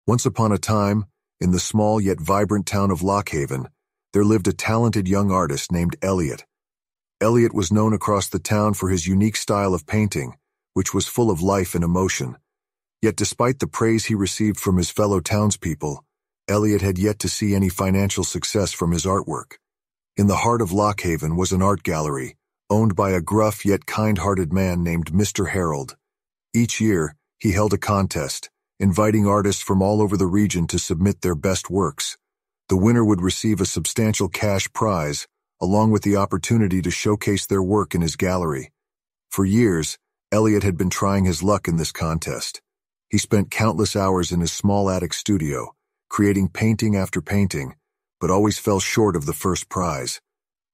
Once upon a time, in the small yet vibrant town of Lockhaven, there lived a talented young artist named Eliot. Eliot was known across the town for his unique style of painting, which was full of life and emotion. Yet despite the praise he received from his fellow townspeople, Eliot had yet to see any financial success from his artwork. In the heart of Lockhaven was an art gallery, owned by a gruff yet kind-hearted man named Mr. Harold. Each year, he held a contest, inviting artists from all over the region to submit their best works. The winner would receive a substantial cash prize, along with the opportunity to showcase their work in his gallery. For years, Eliot had been trying his luck in this contest. He spent countless hours in his small attic studio, creating painting after painting, but always fell short of the first prize.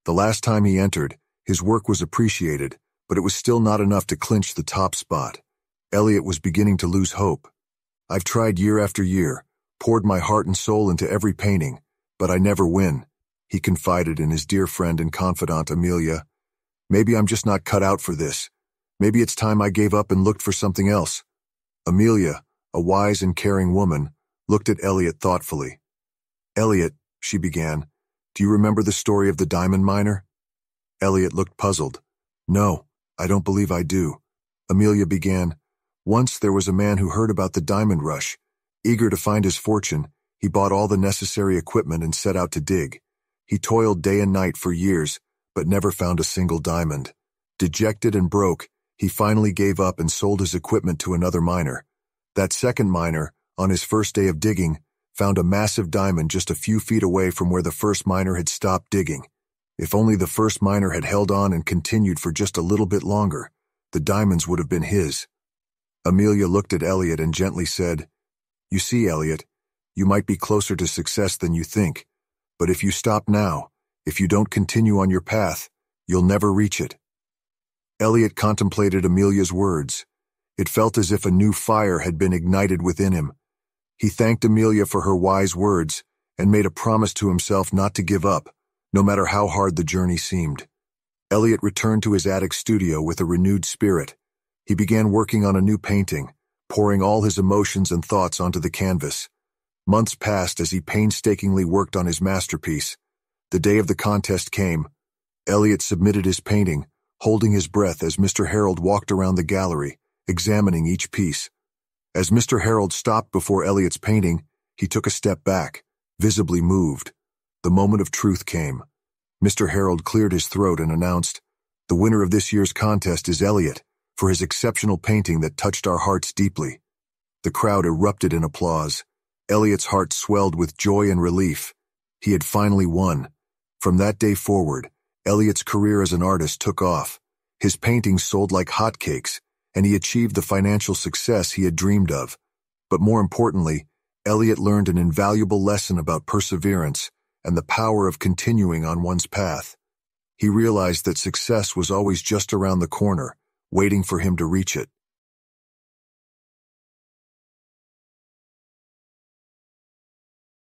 The last time he entered, his work was appreciated, but it was still not enough to clinch the top spot. Eliot was beginning to lose hope. "I've tried year after year, poured my heart and soul into every painting, but I never win," he confided in his dear friend and confidant Amelia. "Maybe I'm just not cut out for this. Maybe it's time I gave up and looked for something else." Amelia, a wise and caring woman, looked at Eliot thoughtfully. "Eliot," she began, "do you remember the story of the diamond miner?" Eliot looked puzzled. "No, I don't believe I do." Amelia began, "Once there was a man who heard about the diamond rush. Eager to find his fortune, he bought all the necessary equipment and set out to dig. He toiled day and night for years, but never found a single diamond. Dejected and broke, he finally gave up and sold his equipment to another miner. That second miner, on his first day of digging, found a massive diamond just a few feet away from where the first miner had stopped digging. If only the first miner had held on and continued for just a little bit longer, the diamonds would have been his." Amelia looked at Eliot and gently said, "You see, Eliot, you might be closer to success than you think, but if you stop now, if you don't continue on your path, you'll never reach it." Eliot contemplated Amelia's words. It felt as if a new fire had been ignited within him. He thanked Amelia for her wise words and made a promise to himself not to give up, no matter how hard the journey seemed. Eliot returned to his attic studio with a renewed spirit. He began working on a new painting, pouring all his emotions and thoughts onto the canvas. Months passed as he painstakingly worked on his masterpiece. The day of the contest came. Eliot submitted his painting, holding his breath as Mr. Harold walked around the gallery, examining each piece. As Mr. Harold stopped before Eliot's painting, he took a step back, visibly moved. The moment of truth came. Mr. Harold cleared his throat and announced, "The winner of this year's contest is Eliot, for his exceptional painting that touched our hearts deeply." The crowd erupted in applause. Eliot's heart swelled with joy and relief. He had finally won. From that day forward, Eliot's career as an artist took off. His paintings sold like hotcakes, and he achieved the financial success he had dreamed of. But more importantly, Eliot learned an invaluable lesson about perseverance and the power of continuing on one's path. He realized that success was always just around the corner, waiting for him to reach it.